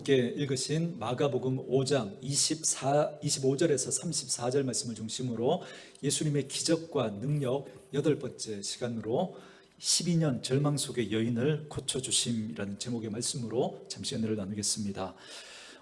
함께 읽으신 마가복음 5장 25절에서 34절 말씀을 중심으로 예수님의 기적과 능력 8번째 시간으로 12년 절망 속의 여인을 고쳐주심이라는 제목의 말씀으로 잠시 은혜를 나누겠습니다.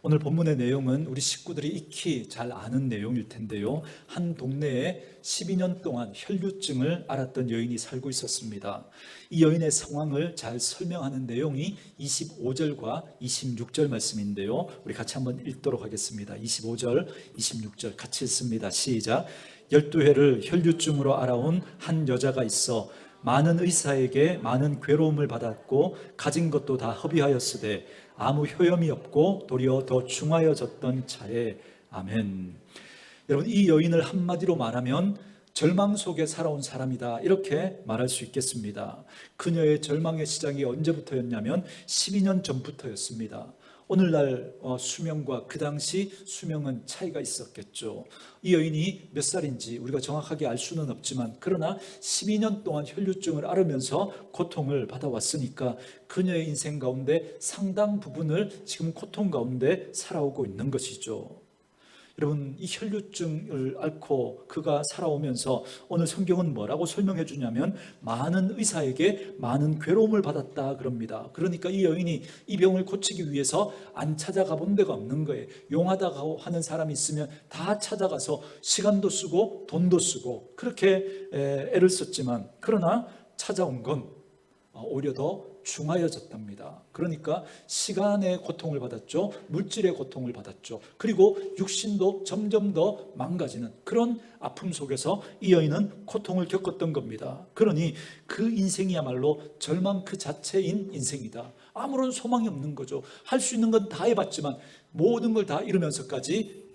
오늘 본문의 내용은 우리 식구들이 익히 잘 아는 내용일 텐데요, 한 동네에 12년 동안 혈류증을 앓았던 여인이 살고 있었습니다. 이 여인의 상황을 잘 설명하는 내용이 25절과 26절 말씀인데요, 우리 같이 한번 읽도록 하겠습니다. 25절, 26절 같이 읽습니다. 시작. 12회를 혈류증으로 앓아온 한 여자가 있어 많은 의사에게 많은 괴로움을 받았고 가진 것도 다 허비하였으되 아무 효염이 없고 도리어 더 중하여졌던 차에. 아멘. 여러분, 이 여인을 한마디로 말하면 절망 속에 살아온 사람이다, 이렇게 말할 수 있겠습니다. 그녀의 절망의 시작이 언제부터였냐면 12년 전부터였습니다. 오늘날 수명과 그 당시 수명은 차이가 있었겠죠. 이 여인이 몇 살인지 우리가 정확하게 알 수는 없지만, 그러나 12년 동안 혈류증을 앓으면서 고통을 받아왔으니까 그녀의 인생 가운데 상당 부분을 지금 고통 가운데 살아오고 있는 것이죠. 여러분, 이 혈류증을 앓고 그가 살아오면서 오늘 성경은 뭐라고 설명해 주냐면 많은 의사에게 많은 괴로움을 받았다 그럽니다. 그러니까 이 여인이 이 병을 고치기 위해서 안 찾아가 본 데가 없는 거예요. 용하다고 하는 사람이 있으면 다 찾아가서 시간도 쓰고 돈도 쓰고 그렇게 애를 썼지만, 그러나 찾아온 건 오히려 더 중하여졌답니다. 그러니까 시간의 고통을 받았죠. 물질의 고통을 받았죠. 그리고 육신도 점점 더 망가지는 그런 아픔 속에서 이 여인은 고통을 겪었던 겁니다. 그러니 그 인생이야말로 절망 그 자체인 인생이다. 아무런 소망이 없는 거죠. 할 수 있는 건 다 해봤지만, 모든 걸 다 이루면서까지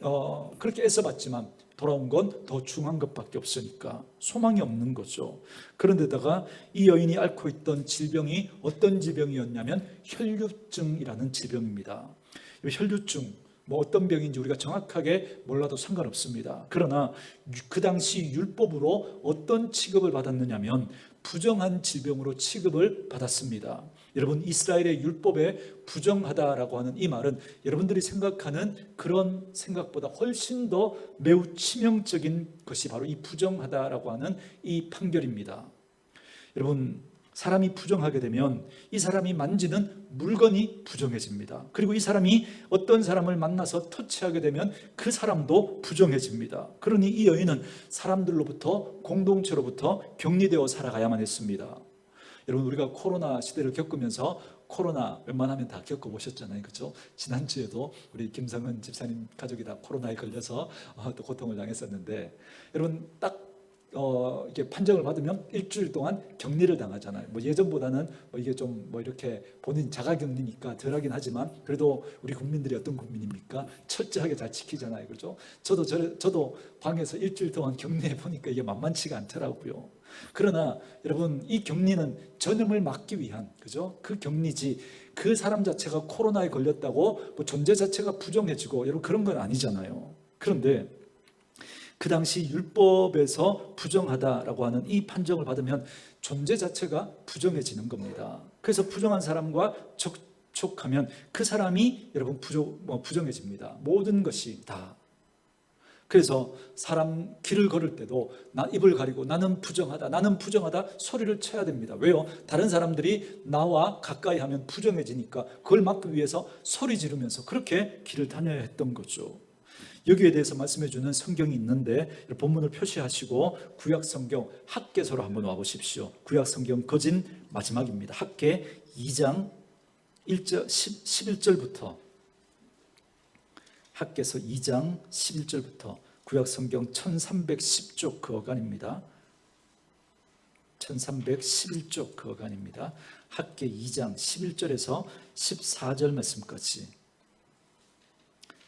그렇게 애써봤지만 돌아온 건 더 중한 것밖에 없으니까 소망이 없는 거죠. 그런데다가 이 여인이 앓고 있던 질병이 어떤 질병이었냐면 혈류증이라는 질병입니다. 혈류증, 어떤 병인지 우리가 정확하게 몰라도 상관없습니다. 그러나 그 당시 율법으로 어떤 취급을 받았느냐면 부정한 질병으로 취급을 받았습니다. 여러분, 이스라엘의 율법에 부정하다라고 하는 이 말은 여러분들이 생각하는 그런 생각보다 훨씬 더 매우 치명적인 것이 바로 이 부정하다라고 하는 이 판결입니다. 여러분, 사람이 부정하게 되면 이 사람이 만지는 물건이 부정해집니다. 그리고 이 사람이 어떤 사람을 만나서 터치하게 되면 그 사람도 부정해집니다. 그러니 이 여인은 사람들로부터, 공동체로부터 격리되어 살아가야만 했습니다. 여러분, 우리가 코로나 시대를 겪으면서 코로나 웬만하면 다 겪어보셨잖아요, 그렇죠? 지난주에도 우리 김성은 집사님 가족이 다 코로나에 걸려서 또 고통을 당했었는데, 여러분 딱 이렇게 판정을 받으면 일주일 동안 격리를 당하잖아요. 예전보다는 이게 좀 이렇게 본인 자가격리니까 덜하긴 하지만, 그래도 우리 국민들이 어떤 국민입니까? 철저하게 잘 지키잖아요, 그렇죠? 저도 방에서 일주일 동안 격리해 보니까 이게 만만치가 않더라고요. 그러나 여러분, 이 격리는 전염을 막기 위한, 그죠? 그 격리지, 그 사람 자체가 코로나에 걸렸다고 존재 자체가 부정해지고 여러분 그런 건 아니잖아요. 그런데 그 당시 율법에서 부정하다라고 하는 이 판정을 받으면 존재 자체가 부정해지는 겁니다. 그래서 부정한 사람과 접촉하면 그 사람이 여러분 부정해집니다. 모든 것이 다. 그래서 사람 길을 걸을 때도 입을 가리고 나는 부정하다 소리를 쳐야 됩니다. 왜요? 다른 사람들이 나와 가까이 하면 부정해지니까 그걸 막기 위해서 소리 지르면서 그렇게 길을 다녀야 했던 거죠. 여기에 대해서 말씀해 주는 성경이 있는데 본문을 표시하시고 구약 성경 학개서로 한번 와 보십시오. 구약 성경 거진 마지막입니다. 학개 2장 11절부터, 학개서 2장 11절부터 구약 성경 1310쪽 그 어간입니다. 1311쪽 그 어간입니다. 학개 2장 11절에서 14절 말씀까지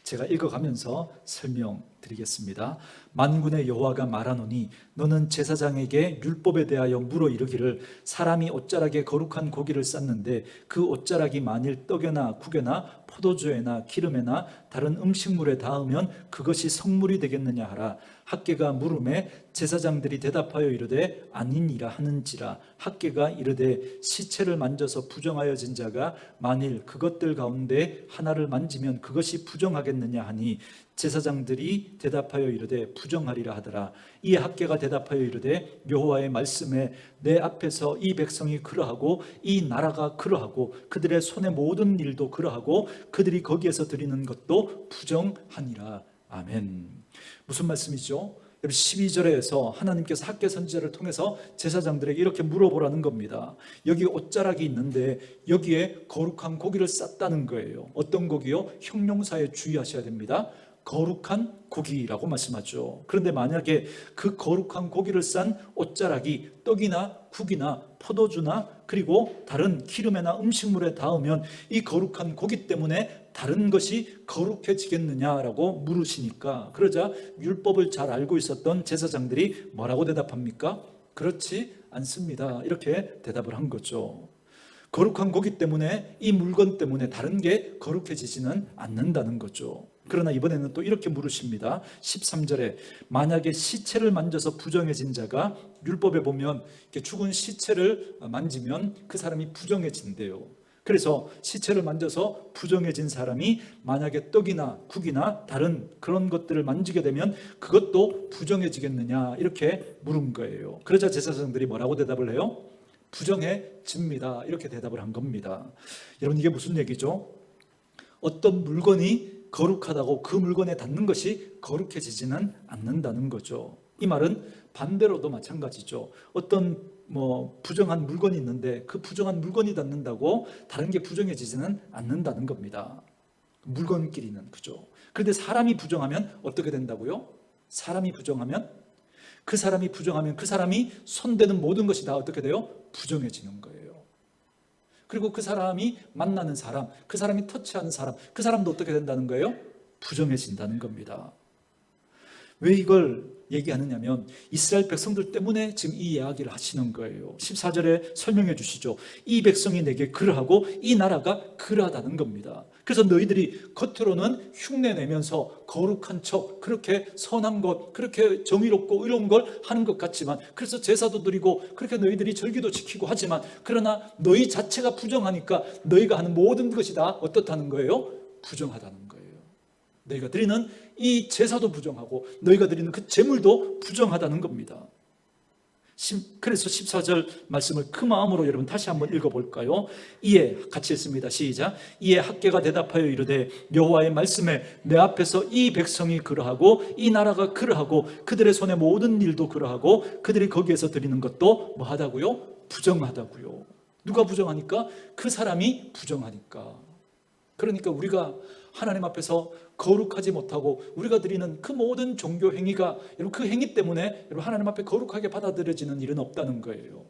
제가 읽어가면서 설명해 드리겠습니다. 만군의 여호와가 말하노니 너는 제사장에게 율법에 대하여 물어 이르기를 사람이 옷자락에 거룩한 고기를 쌌는데 그 옷자락이 만일 떡에나 국에나 포도주에나 기름에나 다른 음식물에 닿으면 그것이 성물이 되겠느냐 하라. 학개가 물음에 제사장들이 대답하여 이르되 아니니라 하는지라. 학개가 이르되 시체를 만져서 부정하여진 자가 만일 그것들 가운데 하나를 만지면 그것이 부정하겠느냐 하니 제사장들이 대답하여 이르되 부정하리라 하더라. 이에 학개가 대답하여 이르되 여호와의 말씀에 내 앞에서 이 백성이 그러하고 이 나라가 그러하고 그들의 손의 모든 일도 그러하고 그들이 거기에서 드리는 것도 부정하니라. 아멘. 무슨 말씀이죠? 12절에서 하나님께서 학개 선지자를 통해서 제사장들에게 이렇게 물어보라는 겁니다. 여기 옷자락이 있는데 여기에 거룩한 고기를 쌌다는 거예요. 어떤 고기요? 형용사에 주의하셔야 됩니다. 거룩한 고기라고 말씀하죠. 그런데 만약에 그 거룩한 고기를 싼 옷자락이 떡이나 국이나 포도주나 그리고 다른 기름이나 음식물에 닿으면 이 거룩한 고기 때문에 다른 것이 거룩해지겠느냐라고 물으시니까, 그러자 율법을 잘 알고 있었던 제사장들이 뭐라고 대답합니까? 그렇지 않습니다. 이렇게 대답을 한 거죠. 거룩한 고기 때문에 이 물건 때문에 다른 게 거룩해지지는 않는다는 거죠. 그러나 이번에는 또 이렇게 물으십니다. 13절에 만약에 시체를 만져서 부정해진 자가, 율법에 보면 죽은 시체를 만지면 그 사람이 부정해진대요. 그래서 시체를 만져서 부정해진 사람이 만약에 떡이나 국이나 다른 그런 것들을 만지게 되면 그것도 부정해지겠느냐 이렇게 물은 거예요. 그러자 제사장들이 뭐라고 대답을 해요? 부정해집니다. 이렇게 대답을 한 겁니다. 여러분, 이게 무슨 얘기죠? 어떤 물건이 거룩하다고 그 물건에 닿는 것이 거룩해지지는 않는다는 거죠. 이 말은 반대로도 마찬가지죠. 어떤 부정한 물건이 있는데 그 부정한 물건이 닿는다고 다른 게 부정해지지는 않는다는 겁니다. 물건끼리는. 그죠? 그런데 사람이 부정하면 어떻게 된다고요? 사람이 부정하면 그 사람이 손대는 모든 것이 다 어떻게 돼요? 부정해지는 거예요. 그리고 그 사람이 만나는 사람, 그 사람이 터치하는 사람, 그 사람도 어떻게 된다는 거예요? 부정해진다는 겁니다. 왜 이걸 얘기하느냐면 이스라엘 백성들 때문에 지금 이 이야기를 하시는 거예요. 14절에 설명해 주시죠. 이 백성이 내게 그러하고 이 나라가 그러하다는 겁니다. 그래서 너희들이 겉으로는 흉내내면서 거룩한 척, 그렇게 선한 것, 그렇게 정의롭고 의로운 걸 하는 것 같지만, 그래서 제사도 드리고 그렇게 너희들이 절기도 지키고 하지만, 그러나 너희 자체가 부정하니까 너희가 하는 모든 것이 다 어떻다는 거예요? 부정하다는 거예요. 너희가 드리는 이 제사도 부정하고 너희가 드리는 그 제물도 부정하다는 겁니다. 그래서 14절 말씀을 그 마음으로 여러분 다시 한번 읽어볼까요? 이에 같이 했습니다. 시작. 이에 학개가 대답하여 이르되 여호와의 말씀에 내 앞에서 이 백성이 그러하고 이 나라가 그러하고 그들의 손의 모든 일도 그러하고 그들이 거기에서 드리는 것도 뭐하다고요? 부정하다고요. 누가 부정하니까? 그 사람이 부정하니까. 그러니까 우리가 하나님 앞에서 거룩하지 못하고 우리가 드리는 그 모든 종교 행위가, 여러분, 그 행위 때문에 여러분 하나님 앞에 거룩하게 받아들여지는 일은 없다는 거예요.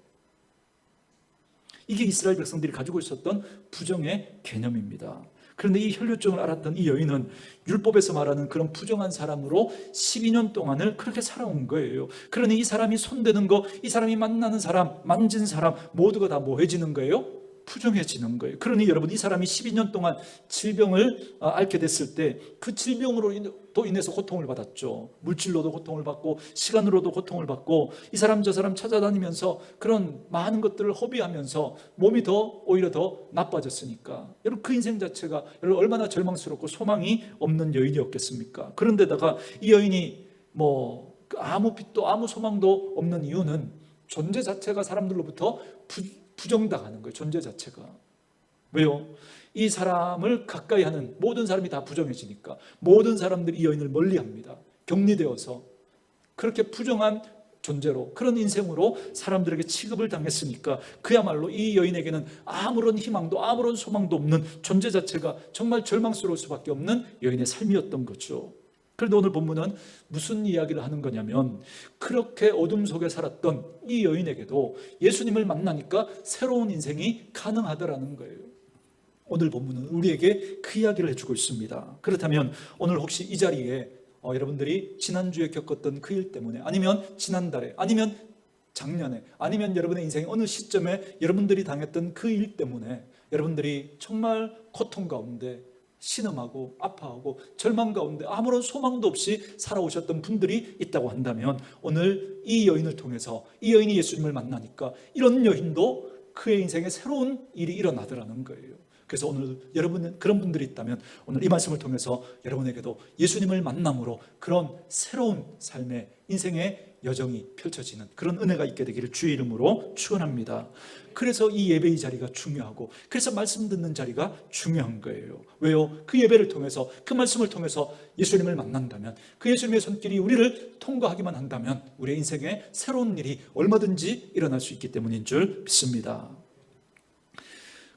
이게 이스라엘 백성들이 가지고 있었던 부정의 개념입니다. 그런데 이 혈류증을 앓았던 이 여인은 율법에서 말하는 그런 부정한 사람으로 12년 동안을 그렇게 살아온 거예요. 그러니 이 사람이 손대는 거, 이 사람이 만나는 사람, 만진 사람 모두가 다 뭐해지는 거예요? 부정해지는 거예요. 그러니 여러분, 이 사람이 12년 동안 질병을 앓게 됐을 때 그 질병으로 또 인해서 고통을 받았죠. 물질로도 고통을 받고 시간으로도 고통을 받고 이 사람 저 사람 찾아다니면서 그런 많은 것들을 허비하면서 몸이 오히려 더 나빠졌으니까 여러분, 그 인생 자체가 여러분 얼마나 절망스럽고 소망이 없는 여인이었겠습니까? 그런데다가 이 여인이 아무 빛도 아무 소망도 없는 이유는 존재 자체가 사람들로부터 부정당하는 거예요. 존재 자체가. 왜요? 이 사람을 가까이 하는 모든 사람이 다 부정해지니까 모든 사람들이 이 여인을 멀리합니다. 격리되어서 그렇게 부정한 존재로, 그런 인생으로 사람들에게 취급을 당했으니까 그야말로 이 여인에게는 아무런 희망도 아무런 소망도 없는 존재 자체가 정말 절망스러울 수밖에 없는 여인의 삶이었던 거죠. 그런데 오늘 본문은 무슨 이야기를 하는 거냐면, 그렇게 어둠 속에 살았던 이 여인에게도 예수님을 만나니까 새로운 인생이 가능하더라는 거예요. 오늘 본문은 우리에게 그 이야기를 해주고 있습니다. 그렇다면 오늘 혹시 이 자리에 여러분들이 지난주에 겪었던 그 일 때문에, 아니면 지난달에, 아니면 작년에, 아니면 여러분의 인생의 어느 시점에 여러분들이 당했던 그 일 때문에 여러분들이 정말 고통 가운데 신음하고 아파하고 절망 가운데 아무런 소망도 없이 살아오셨던 분들이 있다고 한다면, 오늘 이 여인을 통해서, 이 여인이 예수님을 만나니까 이런 여인도 그의 인생에 새로운 일이 일어나더라는 거예요. 그래서 오늘 여러분은 그런 분들이 있다면, 오늘 이 말씀을 통해서 여러분에게도 예수님을 만남으로 그런 새로운 삶의 인생의 여정이 펼쳐지는 그런 은혜가 있게 되기를 주의 이름으로 축원합니다. 그래서 이 예배의 자리가 중요하고, 그래서 말씀 듣는 자리가 중요한 거예요. 왜요? 그 예배를 통해서, 그 말씀을 통해서 예수님을 만난다면, 그 예수님의 손길이 우리를 통과하기만 한다면 우리의 인생에 새로운 일이 얼마든지 일어날 수 있기 때문인 줄 믿습니다.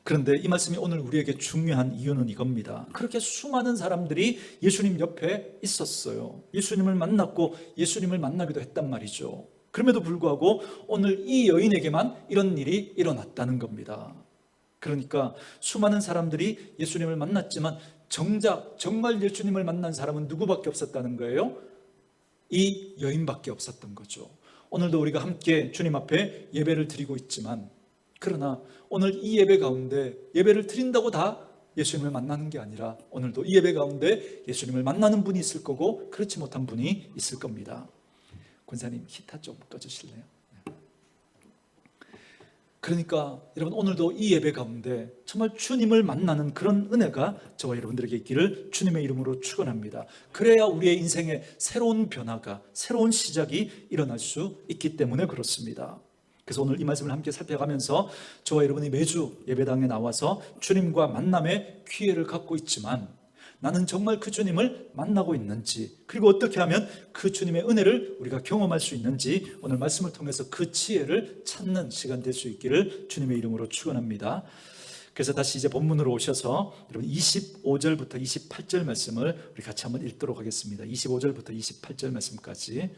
그런데 이 말씀이 오늘 우리에게 중요한 이유는 이겁니다. 그렇게 수많은 사람들이 예수님 옆에 있었어요. 예수님을 만났고 예수님을 만나기도 했단 말이죠. 그럼에도 불구하고 오늘 이 여인에게만 이런 일이 일어났다는 겁니다. 그러니까 수많은 사람들이 예수님을 만났지만 정작 정말 예수님을 만난 사람은 누구밖에 없었다는 거예요? 이 여인밖에 없었던 거죠. 오늘도 우리가 함께 주님 앞에 예배를 드리고 있지만, 그러나 오늘 이 예배 가운데 예배를 드린다고 다 예수님을 만나는 게 아니라, 오늘도 이 예배 가운데 예수님을 만나는 분이 있을 거고 그렇지 못한 분이 있을 겁니다. 권사님 히터 좀 꺼주실래요? 그러니까 여러분, 오늘도 이 예배 가운데 정말 주님을 만나는 그런 은혜가 저와 여러분들에게 있기를 주님의 이름으로 축원합니다. 그래야 우리의 인생에 새로운 변화가, 새로운 시작이 일어날 수 있기 때문에 그렇습니다. 그래서 오늘 이 말씀을 함께 살펴가면서 저와 여러분이 매주 예배당에 나와서 주님과 만남의 기회를 갖고 있지만, 나는 정말 그 주님을 만나고 있는지, 그리고 어떻게 하면 그 주님의 은혜를 우리가 경험할 수 있는지, 오늘 말씀을 통해서 그 지혜를 찾는 시간 될 수 있기를 주님의 이름으로 축원합니다. 그래서 다시 이제 본문으로 오셔서 여러분 25절부터 28절 말씀을 우리 같이 한번 읽도록 하겠습니다. 25절부터 28절 말씀까지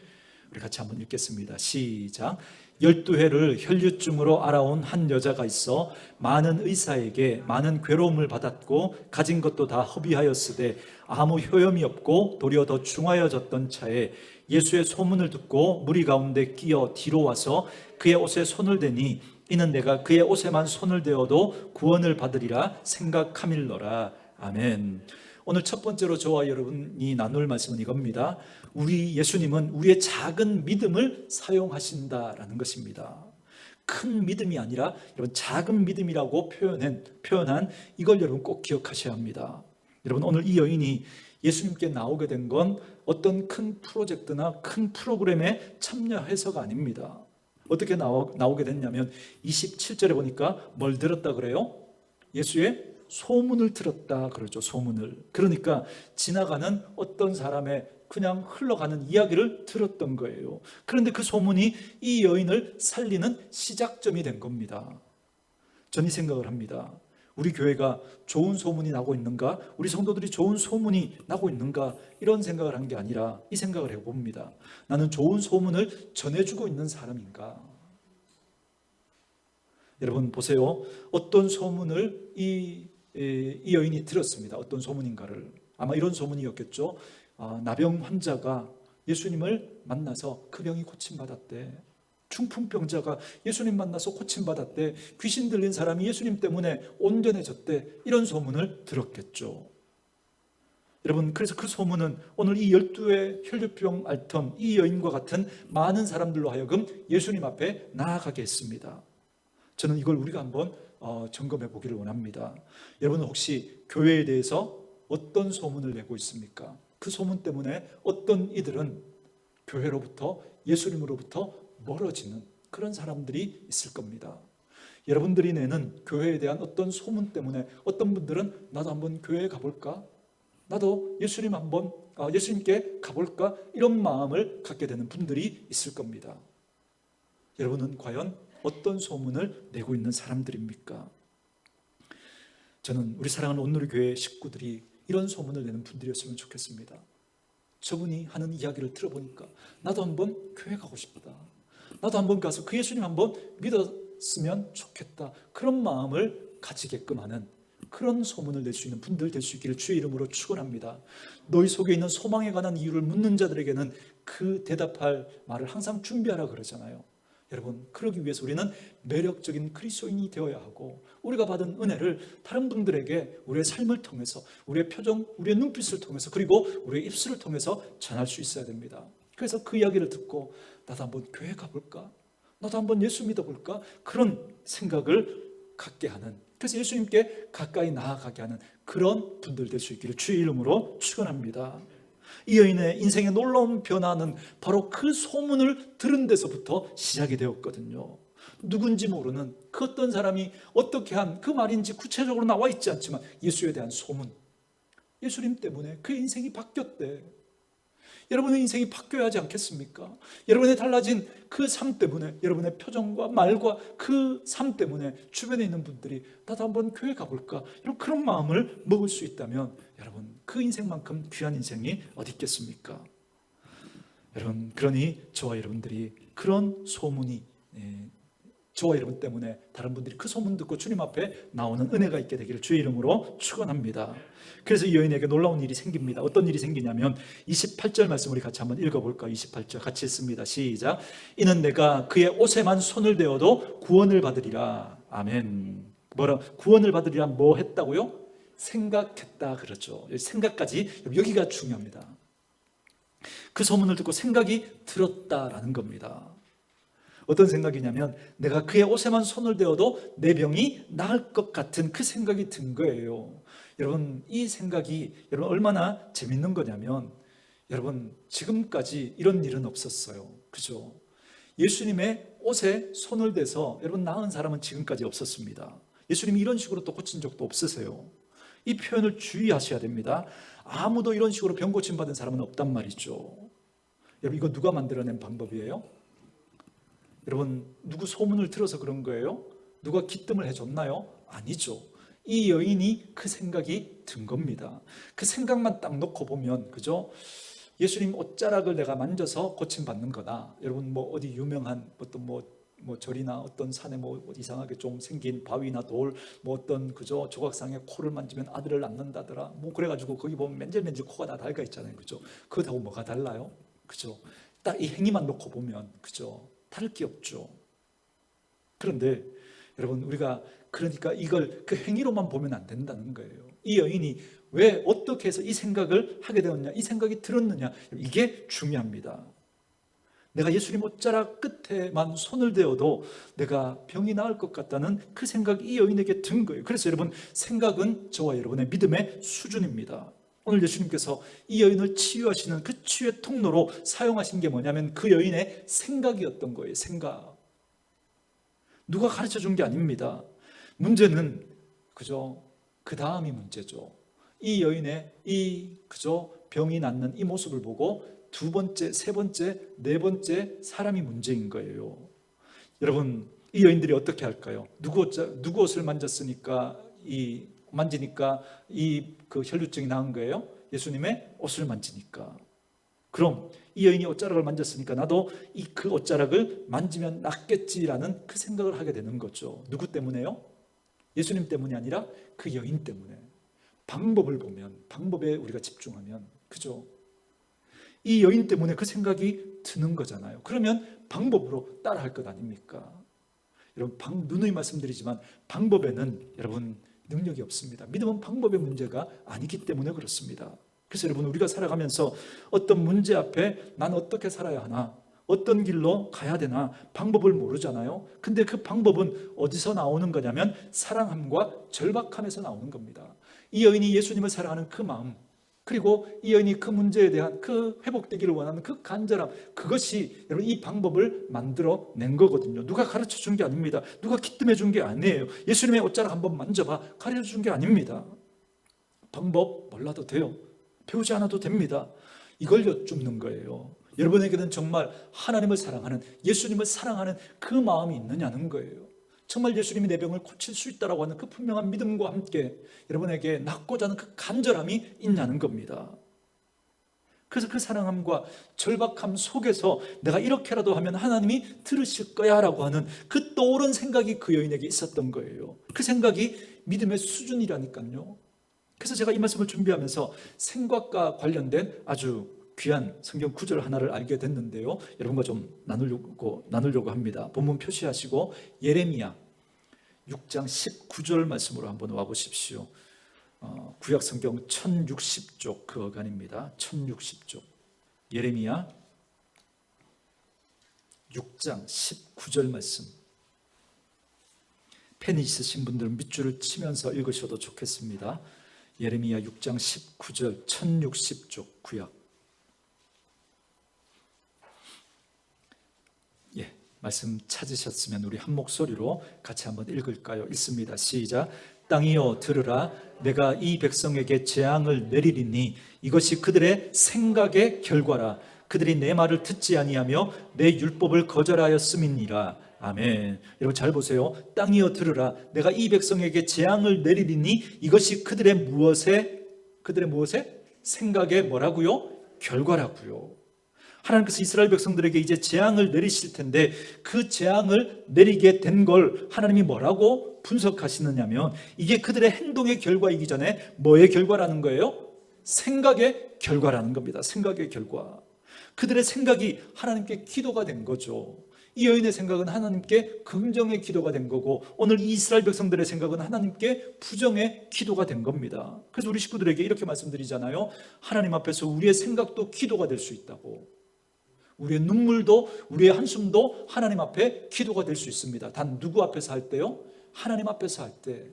우리 같이 한번 읽겠습니다. 시작. 12해를 혈류증으로 알아온 한 여자가 있어 많은 의사에게 많은 괴로움을 받았고 가진 것도 다 허비하였으되 아무 효염이 없고 도리어 더 중하여졌던 차에 예수의 소문을 듣고 무리 가운데 끼어 뒤로 와서 그의 옷에 손을 대니 이는 내가 그의 옷에만 손을 대어도 구원을 받으리라 생각함일러라. 아멘. 오늘 첫 번째로 저와 여러분이 나눌 말씀은 이겁니다. 우리 예수님은 우리의 작은 믿음을 사용하신다라는 것입니다. 큰 믿음이 아니라 여러분 작은 믿음이라고 표현한 이걸 여러분 꼭 기억하셔야 합니다. 여러분, 오늘 이 여인이 예수님께 나오게 된 건 어떤 큰 프로젝트나 큰 프로그램에 참여해서가 아닙니다. 어떻게 나오게 됐냐면 27절에 보니까 뭘 들었다 그래요? 예수의 소문을 들었다 그러죠. 소문을. 그러니까 지나가는 어떤 사람의 그냥 흘러가는 이야기를 들었던 거예요. 그런데 그 소문이 이 여인을 살리는 시작점이 된 겁니다. 저는 이 생각을 합니다. 우리 교회가 좋은 소문이 나고 있는가? 우리 성도들이 좋은 소문이 나고 있는가? 이런 생각을 한 게 아니라 이 생각을 해봅니다. 나는 좋은 소문을 전해주고 있는 사람인가? 여러분 보세요. 어떤 소문을 이 여인이 들었습니다. 어떤 소문인가를. 아마 이런 소문이었겠죠. 나병 환자가 예수님을 만나서 그 병이 고침받았대. 중풍병자가 예수님 만나서 고침받았대. 귀신 들린 사람이 예수님 때문에 온전해졌대. 이런 소문을 들었겠죠. 여러분, 그래서 그 소문은 오늘 이 12의 혈류병 앓던 이 여인과 같은 많은 사람들로 하여금 예수님 앞에 나아가게 했습니다. 저는 이걸 우리가 한번 점검해 보기를 원합니다. 여러분은 혹시 교회에 대해서 어떤 소문을 내고 있습니까? 그 소문 때문에 어떤 이들은 교회로부터, 예수님으로부터 멀어지는 그런 사람들이 있을 겁니다. 여러분들이 내는 교회에 대한 어떤 소문 때문에 어떤 분들은 나도 한번 교회에 가볼까? 나도 예수님께 가볼까? 이런 마음을 갖게 되는 분들이 있을 겁니다. 여러분은 과연 어떤 소문을 내고 있는 사람들입니까? 저는 우리 사랑하는 온누리 교회 식구들이 이런 소문을 내는 분들이었으면 좋겠습니다. 저분이 하는 이야기를 들어보니까 나도 한번 교회 가고 싶다. 나도 한번 가서 그 예수님 한번 믿었으면 좋겠다. 그런 마음을 가지게끔 하는 그런 소문을 낼 수 있는 분들 될 수 있기를 주의 이름으로 축원합니다. 너희 속에 있는 소망에 관한 이유를 묻는 자들에게는 그 대답할 말을 항상 준비하라 그러잖아요. 여러분, 그러기 위해서 우리는 매력적인 그리스도인이 되어야 하고, 우리가 받은 은혜를 다른 분들에게 우리의 삶을 통해서, 우리의 표정, 우리의 눈빛을 통해서, 그리고 우리의 입술을 통해서 전할 수 있어야 됩니다. 그래서 그 이야기를 듣고 나도 한번 교회 가볼까? 나도 한번 예수 믿어볼까? 그런 생각을 갖게 하는, 그래서 예수님께 가까이 나아가게 하는 그런 분들 될 수 있기를 주의 이름으로 축원합니다. 이 여인의 인생의 놀라운 변화는 바로 그 소문을 들은 데서부터 시작이 되었거든요. 누군지 모르는 그 어떤 사람이 어떻게 한 그 말인지 구체적으로 나와 있지 않지만 예수에 대한 소문, 예수님 때문에 그 인생이 바뀌었대. 여러분의 인생이 바뀌어야 하지 않겠습니까? 여러분의 달라진 그 삶 때문에, 여러분의 표정과 말과 그 삶 때문에 주변에 있는 분들이 나도 한번 교회 가볼까? 이런 그런 마음을 먹을 수 있다면 여러분, 그 인생만큼 귀한 인생이 어디 있겠습니까? 여러분, 그러니 저와 여러분들이 그런 소문이, 저와 여러분 때문에 다른 분들이 그 소문 듣고 주님 앞에 나오는 은혜가 있게 되기를 주의 이름으로 축원합니다. 그래서 이 여인에게 놀라운 일이 생깁니다. 어떤 일이 생기냐면 28절 말씀 우리 같이 한번 읽어볼까요? 28절 같이 읽습니다. 시작. 이는 내가 그의 옷에만 손을 대어도 구원을 받으리라. 아멘. 뭐라? 구원을 받으리라 뭐 했다고요? 생각했다 그러죠. 생각까지, 여기가 중요합니다. 그 소문을 듣고 생각이 들었다라는 겁니다. 어떤 생각이냐면 내가 그의 옷에만 손을 대어도 내 병이 나을 것 같은 그 생각이 든 거예요. 여러분, 이 생각이 여러분 얼마나 재밌는 거냐면, 여러분 지금까지 이런 일은 없었어요. 그죠? 예수님의 옷에 손을 대서 여러분 나은 사람은 지금까지 없었습니다. 예수님이 이런 식으로 또 고친 적도 없으세요. 이 표현을 주의하셔야 됩니다. 아무도 이런 식으로 병 고침 받은 사람은 없단 말이죠. 여러분, 이거 누가 만들어낸 방법이에요? 여러분, 누구 소문을 들어서 그런 거예요? 누가 기뜸을 해줬나요? 아니죠. 이 여인이 그 생각이 든 겁니다. 그 생각만 딱 놓고 보면, 그죠? 예수님 옷자락을 내가 만져서 고침받는 거다. 여러분, 뭐 어디 유명한 어떤 뭐 절이나 어떤 산에 뭐 이상하게 좀 생긴 바위나 돌, 뭐 어떤 그죠 조각상에 코를 만지면 아들을 낳는다더라. 뭐 그래가지고 거기 보면 맨질맨질 코가 다 달가 있잖아요. 그죠? 그거하고 뭐가 달라요? 그죠? 딱 이 행위만 놓고 보면, 그죠? 다를 게 없죠. 그런데 여러분, 우리가 그러니까 이걸 그 행위로만 보면 안 된다는 거예요. 이 여인이 왜 어떻게 해서 이 생각을 하게 되었냐, 이 생각이 들었느냐, 이게 중요합니다. 내가 예수님 옷자락 끝에만 손을 대어도 내가 병이 나을 것 같다는 그 생각이 이 여인에게 든 거예요. 그래서 여러분, 생각은 저와 여러분의 믿음의 수준입니다. 오늘 예수님께서 이 여인을 치유하시는 그 치유의 통로로 사용하신 게 뭐냐면 그 여인의 생각이었던 거예요. 생각. 누가 가르쳐 준 게 아닙니다. 문제는 그죠? 그 다음이 문제죠. 이 여인의 이 그죠? 병이 낫는 이 모습을 보고 두 번째, 세 번째, 네 번째 사람이 문제인 거예요. 여러분, 이 여인들이 어떻게 할까요? 누구 옷을 만지니까 이 그 혈류증이 나은 거예요? 예수님의 옷을 만지니까. 그럼 이 여인이 옷자락을 만졌으니까 나도 그 옷자락을 만지면 낫겠지라는 그 생각을 하게 되는 거죠. 누구 때문에요? 예수님 때문이 아니라 그 여인 때문에. 방법을 보면, 방법에 우리가 집중하면, 그죠? 이 여인 때문에 그 생각이 드는 거잖아요. 그러면 방법으로 따라할 것 아닙니까? 여러분, 누누이 말씀드리지만 방법에는 여러분 능력이 없습니다. 믿음은 방법의 문제가 아니기 때문에 그렇습니다. 그래서 여러분, 우리가 살아가면서 어떤 문제 앞에 난 어떻게 살아야 하나, 어떤 길로 가야 되나 방법을 모르잖아요. 근데 그 방법은 어디서 나오는 거냐면 사랑함과 절박함에서 나오는 겁니다. 이 여인이 예수님을 사랑하는 그 마음, 그리고 이 여인이 그 문제에 대한 그 회복되기를 원하는 그 간절함, 그것이 여러분 이 방법을 만들어 낸 거거든요. 누가 가르쳐 준 게 아닙니다. 누가 기뜸해 준 게 아니에요. 예수님의 옷자락 한번 만져봐, 가르쳐 준 게 아닙니다. 방법 몰라도 돼요. 배우지 않아도 됩니다. 이걸 여쭙는 거예요. 여러분에게는 정말 하나님을 사랑하는, 예수님을 사랑하는 그 마음이 있느냐는 거예요. 정말 예수님이 내 병을 고칠 수 있다라고 하는 그 분명한 믿음과 함께 여러분에게 낫고자 하는 그 간절함이 있냐는 겁니다. 그래서 그 사랑함과 절박함 속에서 내가 이렇게라도 하면 하나님이 들으실 거야 라고 하는 그 떠오른 생각이 그 여인에게 있었던 거예요. 그 생각이 믿음의 수준이라니까요. 그래서 제가 이 말씀을 준비하면서 생각과 관련된 아주 귀한 성경 구절 하나를 알게 됐는데요, 여러분과 좀 나누려고 합니다. 본문 표시하시고 예레미야 6장 19절 말씀으로 한번 와보십시오. 구약 성경 1060쪽 그 어간입니다. 1060쪽 예레미야 6장 19절 말씀. 펜이 있으신 분들은 밑줄을 치면서 읽으셔도 좋겠습니다. 예레미야 6장 19절 1060쪽 구약. 예, 말씀 찾으셨으면 우리 한 목소리로 같이 한번 읽을까요? 읽습니다. 시작. 땅이여 들으라. 내가 이 백성에게 재앙을 내리리니 이것이 그들의 생각의 결과라. 그들이 내 말을 듣지 아니하며 내 율법을 거절하였음이니라. 아멘. 여러분 잘 보세요. 땅이여 들으라. 내가 이 백성에게 재앙을 내리리니 이것이 그들의 무엇에 생각의 뭐라고요? 결과라고요. 하나님께서 이스라엘 백성들에게 이제 재앙을 내리실 텐데 그 재앙을 내리게 된 걸 하나님이 뭐라고 분석하시느냐면 이게 그들의 행동의 결과이기 전에 뭐의 결과라는 거예요? 생각의 결과라는 겁니다. 생각의 결과. 그들의 생각이 하나님께 기도가 된 거죠. 이 여인의 생각은 하나님께 긍정의 기도가 된 거고 오늘 이스라엘 백성들의 생각은 하나님께 부정의 기도가 된 겁니다. 그래서 우리 식구들에게 이렇게 말씀드리잖아요. 하나님 앞에서 우리의 생각도 기도가 될 수 있다고. 우리의 눈물도 우리의 한숨도 하나님 앞에 기도가 될 수 있습니다. 단 누구 앞에서 할 때요? 하나님 앞에서 할 때.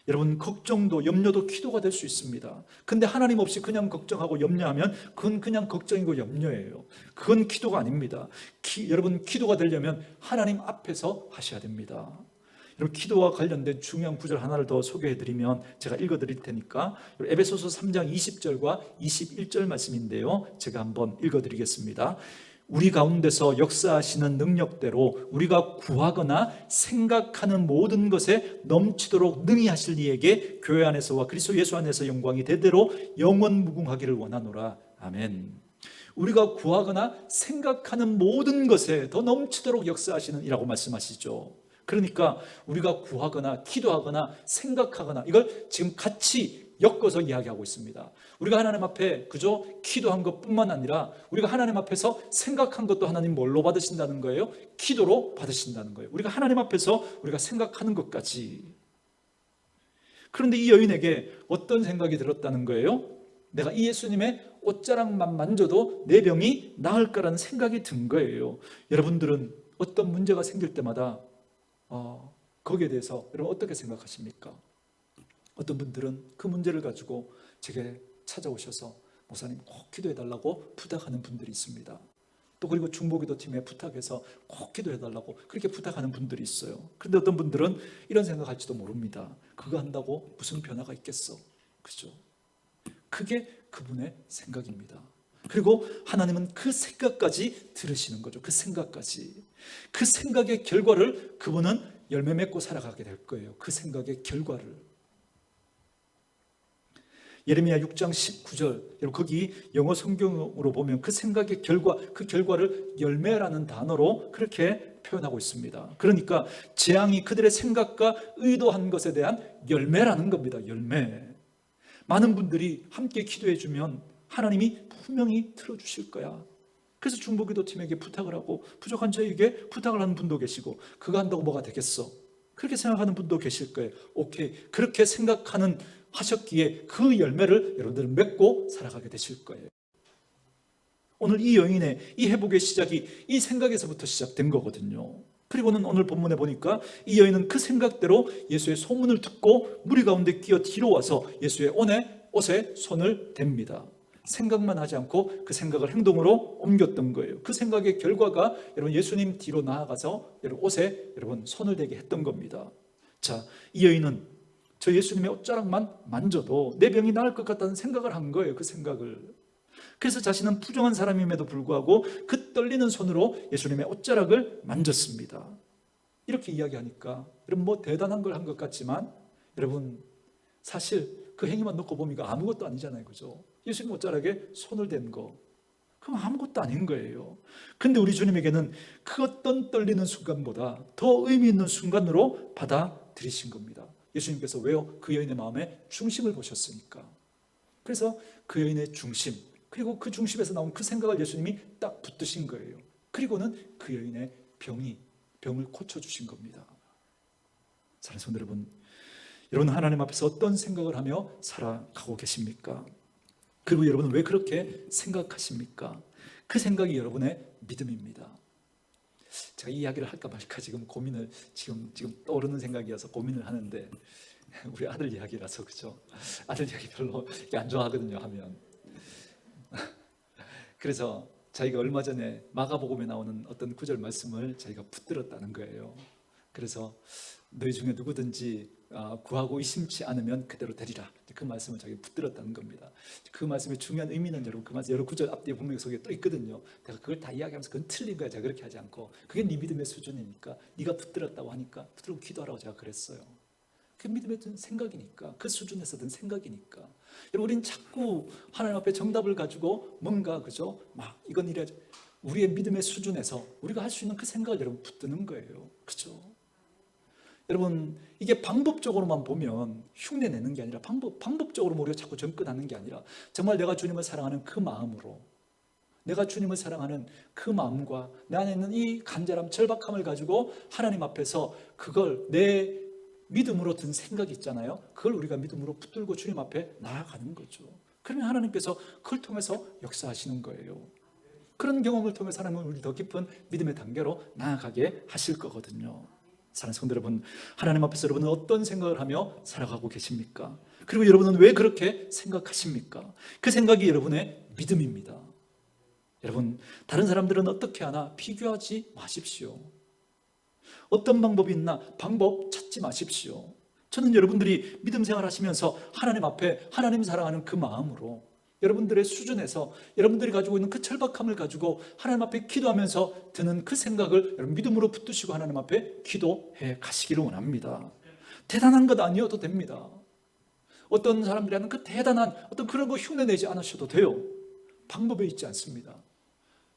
여러분 걱정도 염려도 기도가 될 수 있습니다. 근데 하나님 없이 그냥 걱정하고 염려하면 그건 그냥 걱정이고 염려예요. 그건 기도가 아닙니다. 여러분 기도가 되려면 하나님 앞에서 하셔야 됩니다. 여러분 기도와 관련된 중요한 구절 하나를 더 소개해드리면 제가 읽어드릴 테니까 에베소서 3장 20절과 21절 말씀인데요, 제가 한번 읽어드리겠습니다. 우리 가운데서 역사하시는 능력대로 우리가 구하거나 생각하는 모든 것에 넘치도록 능히 하실 이에게 교회 안에서와 그리스도 예수 안에서 영광이 대대로 영원 무궁하기를 원하노라. 아멘. 우리가 구하거나 생각하는 모든 것에 더 넘치도록 역사하시는 이라고 말씀하시죠. 그러니까 우리가 구하거나 기도하거나 생각하거나 이걸 지금 같이 엮어서 이야기하고 있습니다. 우리가 하나님 앞에 그저 기도한 것뿐만 아니라 우리가 하나님 앞에서 생각한 것도 하나님 뭘로 받으신다는 거예요? 기도로 받으신다는 거예요. 우리가 하나님 앞에서 우리가 생각하는 것까지. 그런데 이 여인에게 어떤 생각이 들었다는 거예요? 내가 이 예수님의 옷자락만 만져도 내 병이 나을 거라는 생각이 든 거예요. 여러분들은 어떤 문제가 생길 때마다 거기에 대해서 여러분 어떻게 생각하십니까? 어떤 분들은 그 문제를 가지고 제게 찾아오셔서 목사님 꼭 기도해달라고 부탁하는 분들이 있습니다. 또 그리고 중보기도팀에 부탁해서 꼭 기도해달라고 그렇게 부탁하는 분들이 있어요. 그런데 어떤 분들은 이런 생각할지도 모릅니다. 그거 한다고 무슨 변화가 있겠어? 그죠? 그게 그분의 생각입니다. 그리고 하나님은 그 생각까지 들으시는 거죠. 그 생각까지. 그 생각의 결과를 그분은 열매 맺고 살아가게 될 거예요. 그 생각의 결과를. 예레미야 6장 19절, 여러분 거기 영어 성경으로 보면 그 생각의 결과, 그 결과를 열매라는 단어로 그렇게 표현하고 있습니다. 그러니까 재앙이 그들의 생각과 의도한 것에 대한 열매라는 겁니다. 열매. 많은 분들이 함께 기도해 주면 하나님이 분명히 들어주실 거야. 그래서 중보기도팀에게 부탁을 하고 부족한 저에게 부탁을 하는 분도 계시고 그거 한다고 뭐가 되겠어? 그렇게 생각하는 분도 계실 거예요. 오케이, 그렇게 생각하는 하셨기에 그 열매를 여러분들은 맺고 살아가게 되실 거예요. 오늘 이 여인의 이 회복의 시작이 이 생각에서부터 시작된 거거든요. 그리고는 오늘 본문에 보니까 이 여인은 그 생각대로 예수의 소문을 듣고 무리 가운데 끼어 뒤로 와서 예수의 옷에 손을 댑니다. 생각만 하지 않고 그 생각을 행동으로 옮겼던 거예요. 그 생각의 결과가 여러분 예수님 뒤로 나아가서 여러분 옷에 여러분 손을 대게 했던 겁니다. 자, 이 여인은 저 예수님의 옷자락만 만져도 내 병이 나을 것 같다는 생각을 한 거예요. 그 생각을. 그래서 자신은 부정한 사람임에도 불구하고 그 떨리는 손으로 예수님의 옷자락을 만졌습니다. 이렇게 이야기하니까 여러분 뭐 대단한 걸 한 것 같지만 여러분 사실 그 행위만 놓고 보니까 아무것도 아니잖아요. 그죠? 예수님 옷자락에 손을 댄 거 그럼 아무것도 아닌 거예요. 그런데 우리 주님에게는 그 어떤 떨리는 순간보다 더 의미 있는 순간으로 받아들여집니다. 들이신 겁니다. 예수님께서 왜요? 그 여인의 마음에 중심을 보셨으니까. 그래서 그 여인의 중심, 그리고 그 중심에서 나온 그 생각을 예수님이 딱 붙드신 거예요. 그리고는 그 여인의 병을 고쳐주신 겁니다. 사랑하는 성도 여러분, 여러분 하나님 앞에서 어떤 생각을 하며 살아가고 계십니까? 그리고 여러분은 왜 그렇게 생각하십니까? 그 생각이 여러분의 믿음입니다. 제가 이 이야기를 할까 말까 지금 고민을 지금 떠오르는 생각이어서 고민을 하는데, 우리 아들 이야기라서, 그죠? 아들 이야기 별로 안 좋아하거든요, 하면. 그래서 자기가 얼마 전에 마가복음에 나오는 어떤 구절 말씀을 자기가 붙들었다는 거예요. 그래서 너희 중에 누구든지 구하고 의심치 않으면 그대로 되리라, 그 말씀을 자기가 붙들었다는 겁니다. 그 말씀의 중요한 의미는 여러분, 그 말씀 여러 구절 앞뒤에 분명히 속에 또 있거든요. 내가 그걸 다 이야기하면서 그건 틀린 거야, 제가 그렇게 하지 않고. 그게 네 믿음의 수준이니까, 네가 붙들었다고 하니까 붙들고 기도하라고 제가 그랬어요. 그게 믿음의 생각이니까, 그 수준에서 든 생각이니까. 여러분, 우리는 자꾸 하나님 앞에 정답을 가지고 뭔가, 그죠? 막 이건 이래, 우리의 믿음의 수준에서 우리가 할 수 있는 그 생각을 여러분 붙드는 거예요. 그죠? 여러분, 이게 방법적으로만 보면 흉내 내는 게 아니라, 방법적으로 우리가 자꾸 접근하는 게 아니라, 정말 내가 주님을 사랑하는 그 마음으로, 내가 주님을 사랑하는 그 마음과 내 안에 있는 이 간절함, 절박함을 가지고 하나님 앞에서 그걸 내 믿음으로 든 생각이 있잖아요. 그걸 우리가 믿음으로 붙들고 주님 앞에 나아가는 거죠. 그러면 하나님께서 그걸 통해서 역사하시는 거예요. 그런 경험을 통해서 하나님은 우리 더 깊은 믿음의 단계로 나아가게 하실 거거든요. 사랑하는 성도 여러분, 하나님 앞에서 여러분은 어떤 생각을 하며 살아가고 계십니까? 그리고 여러분은 왜 그렇게 생각하십니까? 그 생각이 여러분의 믿음입니다. 여러분, 다른 사람들은 어떻게 하나 비교하지 마십시오. 어떤 방법이 있나 방법 찾지 마십시오. 저는 여러분들이 믿음 생활 하시면서 하나님 앞에 하나님 사랑하는 그 마음으로, 여러분들의 수준에서 여러분들이 가지고 있는 그 절박함을 가지고 하나님 앞에 기도하면서 드는 그 생각을 여러분 믿음으로 붙드시고 하나님 앞에 기도해 가시기를 원합니다. 대단한 것 아니어도 됩니다. 어떤 사람들이 하는 그 대단한 어떤 그런 거 흉내내지 않으셔도 돼요. 방법에 있지 않습니다.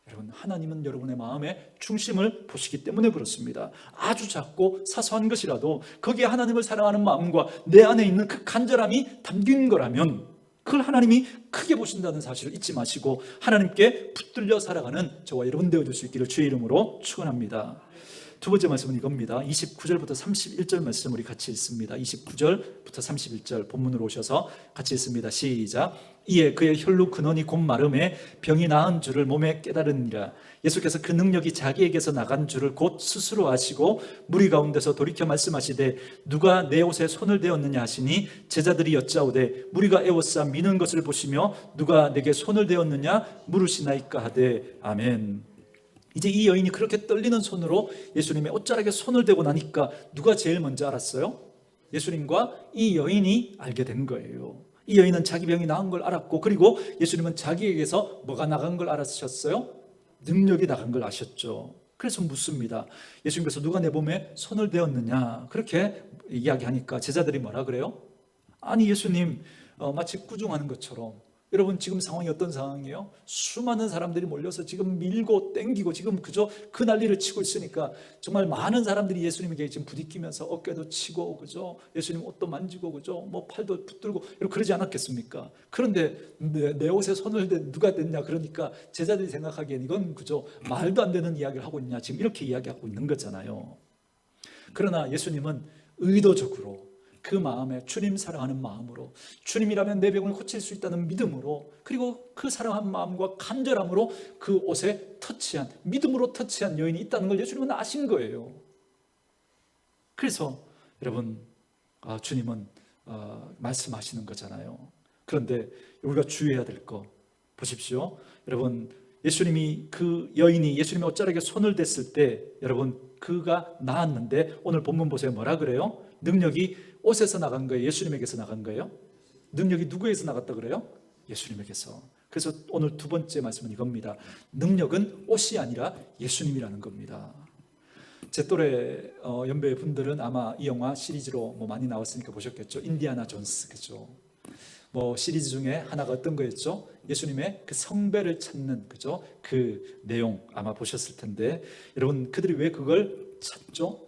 여러분, 하나님은 여러분의 마음의 중심을 보시기 때문에 그렇습니다. 아주 작고 사소한 것이라도 거기에 하나님을 사랑하는 마음과 내 안에 있는 그 간절함이 담긴 거라면 그걸 하나님이 크게 보신다는 사실을 잊지 마시고 하나님께 붙들려 살아가는 저와 여러분 되어줄 수 있기를 주의 이름으로 축원합니다. 두 번째 말씀은 이겁니다. 29절부터 31절 말씀 우리 같이 읽습니다. 29절부터 31절 본문으로 오셔서 같이 읽습니다. 시작. 이에 그의 혈루 근원이 곧 마름에 병이 나은 줄을 몸에 깨달으니라. 예수께서 그 능력이 자기에게서 나간 줄을 곧 스스로 아시고 무리 가운데서 돌이켜 말씀하시되 누가 내 옷에 손을 대었느냐 하시니 제자들이 여짜오되 무리가 에워싸 미는 것을 보시며 누가 내게 손을 대었느냐 물으시나이까 하되 아멘. 이제 이 여인이 그렇게 떨리는 손으로 예수님의 옷자락에 손을 대고 나니까 누가 제일 먼저 알았어요? 예수님과 이 여인이 알게 된 거예요. 이 여인은 자기 병이 나은 걸 알았고, 그리고 예수님은 자기에게서 뭐가 나간 걸 알았셨어요? 능력이 나간 걸 아셨죠. 그래서 묻습니다. 예수님께서 누가 내 몸에 손을 대었느냐 그렇게 이야기하니까 제자들이 뭐라 그래요? 아니 예수님, 마치 꾸중하는 것처럼. 여러분, 지금 상황이 어떤 상황이에요? 수많은 사람들이 몰려서 지금 밀고 땡기고 지금 그저 그 난리를 치고 있으니까 정말 많은 사람들이 예수님에게 지금 부딪히면서 어깨도 치고, 그죠? 예수님 옷도 만지고, 그죠? 뭐 팔도 붙들고 이렇게 그러지 않았겠습니까? 그런데 내 옷에 손을 누가 댔냐 그러니까 제자들이 생각하기엔 이건 그죠? 말도 안 되는 이야기를 하고 있냐, 지금 이렇게 이야기하고 있는 거잖아요. 그러나 예수님은 의도적으로 그 마음에 주님 사랑하는 마음으로, 주님이라면 내 병을 고칠 수 있다는 믿음으로, 그리고 그 사랑한 마음과 간절함으로 그 옷에 터치한, 믿음으로 터치한 여인이 있다는 걸 예수님은 아신 거예요. 그래서 여러분, 주님은 말씀하시는 거잖아요. 그런데 우리가 주의해야 될 거 보십시오. 여러분, 예수님이 그 여인이 예수님의 옷자락에 손을 댔을 때 여러분 그가 나았는데, 오늘 본문 보세요. 뭐라 그래요? 능력이 옷에서 나간 거예요? 예수님에게서 나간 거예요? 능력이 누구에게서 나갔다 그래요? 예수님에게서. 그래서 오늘 두 번째 말씀은 이겁니다. 능력은 옷이 아니라 예수님이라는 겁니다. 제 또래 연배의 분들은 아마 이 영화 시리즈로 뭐 많이 나왔으니까 보셨겠죠. 인디아나 존스, 그죠? 뭐 시리즈 중에 하나가 어떤 거였죠? 예수님의 그 성배를 찾는, 그죠? 그 내용 아마 보셨을 텐데, 여러분 그들이 왜 그걸 찾죠?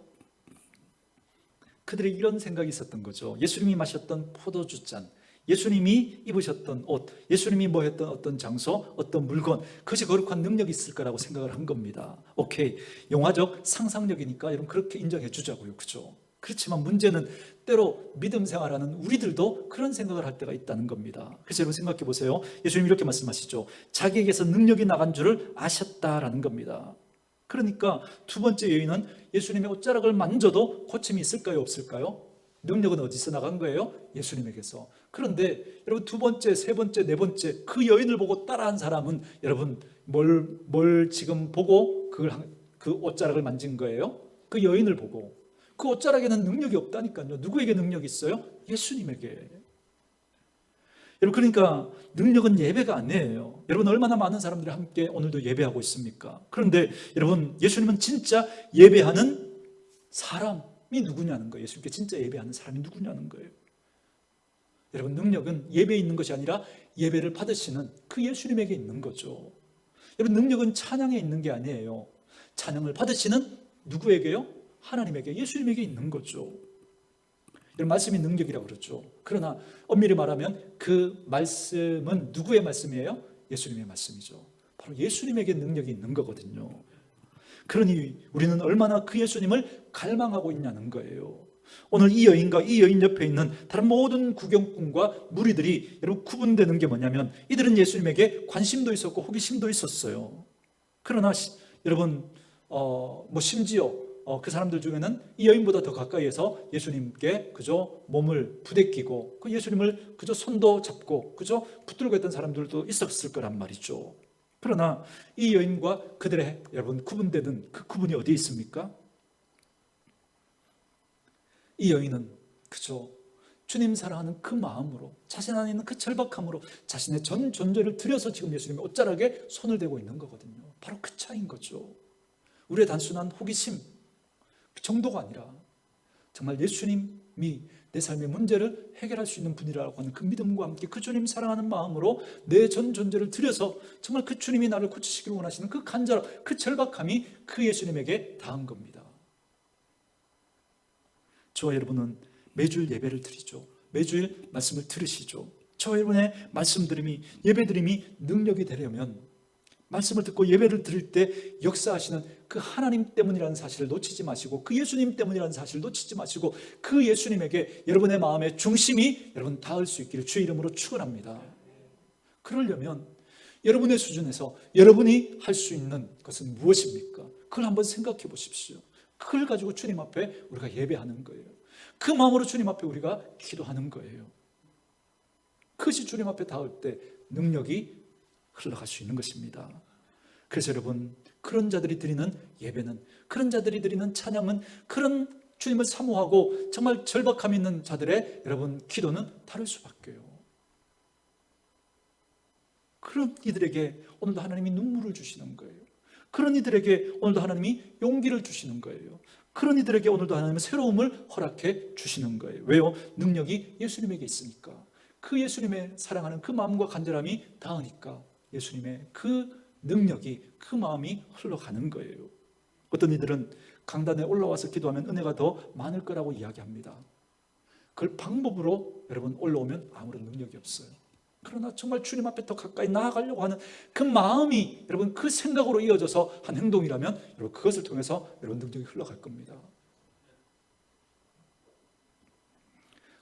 그들이 이런 생각이 있었던 거죠. 예수님이 마셨던 포도주잔, 예수님이 입으셨던 옷, 예수님이 뭐 했던 어떤 장소, 어떤 물건, 그것이 거룩한 능력이 있을 거라고 생각을 한 겁니다. 오케이, 영화적 상상력이니까 여러분 그렇게 인정해 주자고요. 그죠? 그렇지만 문제는 때로 믿음 생활하는 우리들도 그런 생각을 할 때가 있다는 겁니다. 그래서 여러분 생각해 보세요. 예수님이 이렇게 말씀하시죠. 자기에게서 능력이 나간 줄을 아셨다라는 겁니다. 그러니까 두 번째 여인은 예수님의 옷자락을 만져도 고침이 있을까요, 없을까요? 능력은 어디서 나간 거예요? 예수님에게서. 그런데 여러분 두 번째, 세 번째, 네 번째 그 여인을 보고 따라한 사람은 여러분 뭘 지금 보고 그 옷자락을 만진 거예요? 그 여인을 보고. 그 옷자락에는 능력이 없다니까요. 누구에게 능력이 있어요? 예수님에게. 여러분 그러니까 능력은 예배가 아니에요. 여러분 얼마나 많은 사람들이 함께 오늘도 예배하고 있습니까? 그런데 여러분 예수님은 진짜 예배하는 사람이 누구냐는 거예요. 예수님께 진짜 예배하는 사람이 누구냐는 거예요. 여러분 능력은 예배에 있는 것이 아니라 예배를 받으시는 그 예수님에게 있는 거죠. 여러분 능력은 찬양에 있는 게 아니에요. 찬양을 받으시는 누구에게요? 하나님에게, 예수님에게 있는 거죠. 이런 말씀이 능력이라고 그러죠. 그러나 엄밀히 말하면 그 말씀은 누구의 말씀이에요? 예수님의 말씀이죠. 바로 예수님에게 능력이 있는 거거든요. 그러니 우리는 얼마나 그 예수님을 갈망하고 있냐는 거예요. 오늘 이 여인과 이 여인 옆에 있는 다른 모든 구경꾼과 무리들이 여러분 구분되는 게 뭐냐면 이들은 예수님에게 관심도 있었고 호기심도 있었어요. 그러나 여러분 심지어 그 사람들 중에는 이 여인보다 더 가까이에서 예수님께 그저 몸을 부대끼고 그 예수님을 그저 손도 잡고 그저 붙들고 했던 사람들도 있었을 거란 말이죠. 그러나 이 여인과 그들의 여러분 구분되는 그 구분이 어디에 있습니까? 이 여인은 그저 주님 사랑하는 그 마음으로 자신 안에 있는 그 절박함으로 자신의 전 존재를 들여서 지금 예수님의 옷자락에 손을 대고 있는 거거든요. 바로 그 차이인 거죠. 우리의 단순한 호기심 그 정도가 아니라 정말 예수님이 내 삶의 문제를 해결할 수 있는 분이라고 하는 그 믿음과 함께 그 주님 사랑하는 마음으로 내 전 존재를 들여서 정말 그 주님이 나를 고치시기를 원하시는 그 간절함, 그 절박함이 그 예수님에게 닿은 겁니다. 저와 여러분은 매주일 예배를 드리죠. 매주일 말씀을 들으시죠. 저와 여러분의 말씀드림이, 예배드림이 능력이 되려면 말씀을 듣고 예배를 드릴 때 역사하시는 그 하나님 때문이라는 사실을 놓치지 마시고 그 예수님 때문이라는 사실을 놓치지 마시고 그 예수님에게 여러분의 마음의 중심이 여러분 닿을 수 있기를 주의 이름으로 축원합니다. 그러려면 여러분의 수준에서 여러분이 할 수 있는 것은 무엇입니까? 그걸 한번 생각해 보십시오. 그걸 가지고 주님 앞에 우리가 예배하는 거예요. 그 마음으로 주님 앞에 우리가 기도하는 거예요. 그것이 주님 앞에 닿을 때 능력이 흘러갈 수 있는 것입니다. 그래서 여러분 그런 자들이 드리는 예배는, 그런 자들이 드리는 찬양은, 그런 주님을 사모하고 정말 절박함 있는 자들의 여러분 기도는 다를 수밖에요. 그런 이들에게 오늘도 하나님이 눈물을 주시는 거예요. 그런 이들에게 오늘도 하나님이 용기를 주시는 거예요. 그런 이들에게 오늘도 하나님은 새로움을 허락해 주시는 거예요. 왜요? 능력이 예수님에게 있으니까. 그 예수님의 사랑하는 그 마음과 간절함이 닿으니까 예수님의 그 능력이, 그 마음이 흘러가는 거예요. 어떤 이들은 강단에 올라와서 기도하면 은혜가 더 많을 거라고 이야기합니다. 그걸 방법으로 여러분 올라오면 아무런 능력이 없어요. 그러나 정말 주님 앞에 더 가까이 나아가려고 하는 그 마음이 여러분 그 생각으로 이어져서 한 행동이라면 여러분 그것을 통해서 여러분 능력이 흘러갈 겁니다.